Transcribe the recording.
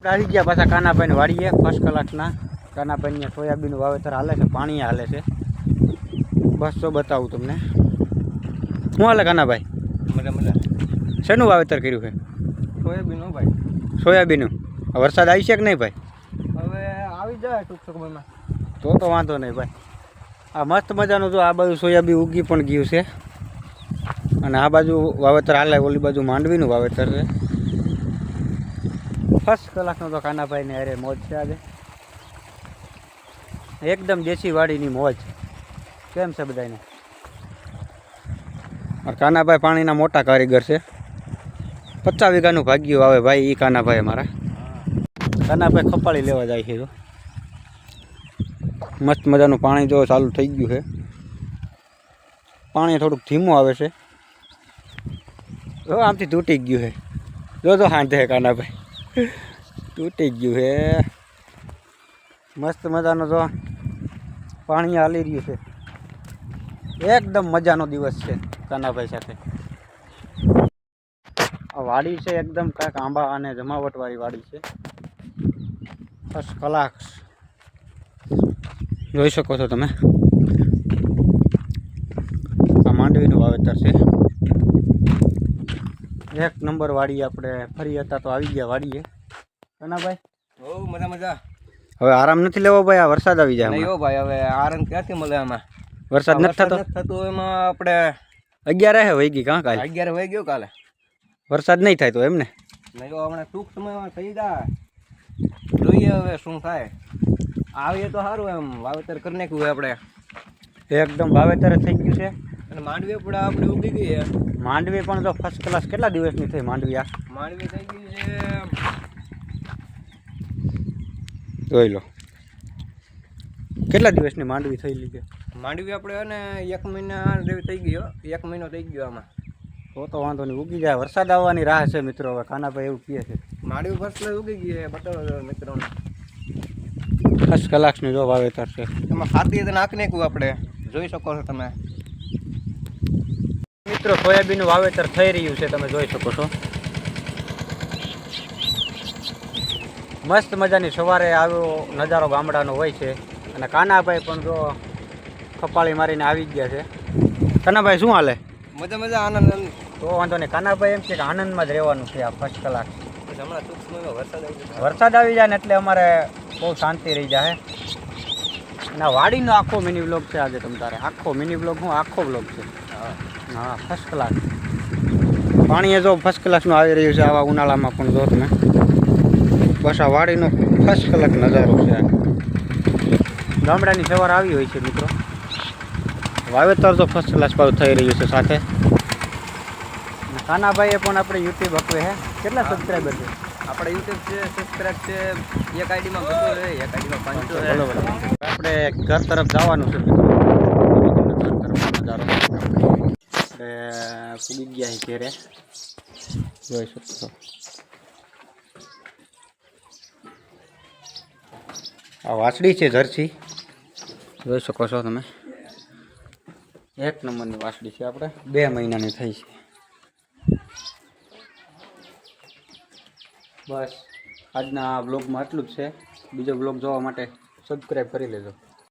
આવી ગયા પાછા કાનાભાઈ વાડીએ ફર્સ્ટ કલાકના કાનાભાઈ સોયાબીનનું વાવેતર હાલે છે, પાણી હાલે છે. બસ તો બતાવું તમને શું હાલે કાનાભાઈ. મજા મજા. શેનું વાવેતર કર્યું છે? સોયાબીન ભાઈ. સોયાબીનનું. વરસાદ આવી છે કે નહીં ભાઈ? હવે આવી જાય ટૂંક સમયમાં. તો વાંધો નહીં ભાઈ. આ મસ્ત મજાનું જો આ બાજુ સોયાબીન ઉગી પણ ગયું છે અને આ બાજુ વાવેતર હાલે, ઓલી બાજુ માંડવીનું વાવેતર છે. ફર્સ્ટ કલાકનો તો કાનાભાઈને અરે મોજ છે આજે. એકદમ દેશી વાડીની મોજ. કેમ છે બધાને? કાનાભાઈ પાણીના મોટા કારીગર છે. 50 વીઘાનું ભાગ્યું આવે ભાઈ. એ કાનાભાઈ અમારા કાનાભાઈ ખપાળી લેવા જાય છે. જો મસ્ત મજાનું પાણી જો ચાલુ થઈ ગયું છે. પાણી થોડુંક ધીમું આવે છે. જો આમથી તૂટી ગયું છે. જો હાંધે કાનાભાઈ તૂટી ગયું છે. મસ્ત મજાનું જો પાણી હાલી રહ્યું છે. એકદમ મજાનો દિવસ છે કાનાભાઈ સાથે. આ વાડી છે એકદમ કાંઈક આંબા અને જમાવટવાળી વાડી છે. ફર્સ્ટ કલાક જોઈ શકો છો તમે. આ માંડવીનું વાવેતર છે. એક નંબર વાડી. આપણે ફરી હતા તો આવી ગયા વાડીએ કાનાભાઈ. ઓ મજા મજા. હવે આરામ નથી લેવો ભાઈ. આ વરસાદ આવી જાય. નહીં ભાઈ, હવે આરામ ક્યાંથી મળે આમાં? વરસાદ નથી થતો એમાં આપણે 11 હે વહી ગઈ કાં કાલે? 11 વાગી ગયો કાલે. વરસાદ નહીં થાય તો એમને નહીં તો હમણાં ટૂંક સમયમાં થઈ જાય. જોઈએ હવે શું થાય. આવીએ તો સારું. એમ વાવેતર કરી નાખ્યું હોય આપણે. એકદમ વાવેતર થઈ ગયું છે અને માંડવી પણ આપણે ઉગી ગઈ છે. માંડવી પણ જો ફર્સ્ટ ક્લાસ. કેટલા દિવસની થઈ માંડવી? આ માંડવી થઈ ગઈ છે, જોઈ લો કેટલા દિવસની માંડવી થયેલી છે. માંડવી આપણે અને 1 મહિના જેવી થઈ ગયો. 1 મહિનો થઈ ગયો આમાં. તો વાંધો નહીં, ઉગી જાય. વરસાદ આવવાની રાહ છે મિત્રો. હવે કાનાભાઈ એવું કહે છે. માંડવી ફર્સ્ટ ઉગી ગઈ છે. બતાવો મિત્રોને. ફર્સ્ટ કલાકની જો વાવેતર છે. એમાં ખાતી નાખી નાખ્યું આપણે. જોઈ શકો છો તમે મિત્રો. સોયાબીનનું વાવેતર થઈ રહ્યું છે, તમે જોઈ શકો છો. મસ્ત મજાની સવારે આવ્યો નજારો ગામડાનો હોય છે. અને કાનાભાઈ પણ જો કપાળી મારીને આવી ગયા છે. કાનાભાઈ શું હાલે? મજા મજા, આનંદ. તો વાંધો નહીં. કાનાભાઈ એમ છે કે આનંદમાં જ રહેવાનું છે આ ફર્સ્ટ કલાક. હમણાં ટૂંક સમયમાં વરસાદ આવી જાય ને એટલે અમારે બહુ શાંતિ રહી જાય. અને આ વાડીનો આખો મિની બ્લોગ છે આજે તમારે. આખો મિની બ્લોગ હું આખો બ્લોગ છે. હા ફર્સ્ટ ક્લાસ. પાણી એ જો ફર્સ્ટ ક્લાસનું આવી રહ્યું છે આવા ઉનાળામાં પણ. જો તમે બસ આ વાડીનો ફર્સ્ટ ક્લાસ નજારો છે. ગામડાની સવાર આવી હોય છે મિત્રો. વાવેતર તો ફર્સ્ટ ક્લાસ પર થઈ રહ્યું છે સાથે. કાનાભાઈએ પણ આપણે યુટ્યુબ આપે છે. કેટલા સબસ્ક્રાઈબર છે આપણે? યુટ્યુબ છે, સબસ્ક્રાઈબ છે. એક આઈડીમાં 200 છે, એક આઈડીમાં 500 છે. બરોબર. આપણે ઘર તરફ જવાનું છે મિત્રો. ઘર તરફ નજારો આપણે પૂગી ગયા ઘેરે. જોઈ શકો છો. આ વાછડી છે જર્સી. જોઈ શકો છો તમે. એક નંબરની વાછડી છે. આપણે 2 મહિનાની થઈ છે. બસ આજના બ્લોગમાં આટલું જ છે. બીજો બ્લોગ જોવા માટે સબસ્ક્રાઈબ કરી લેજો.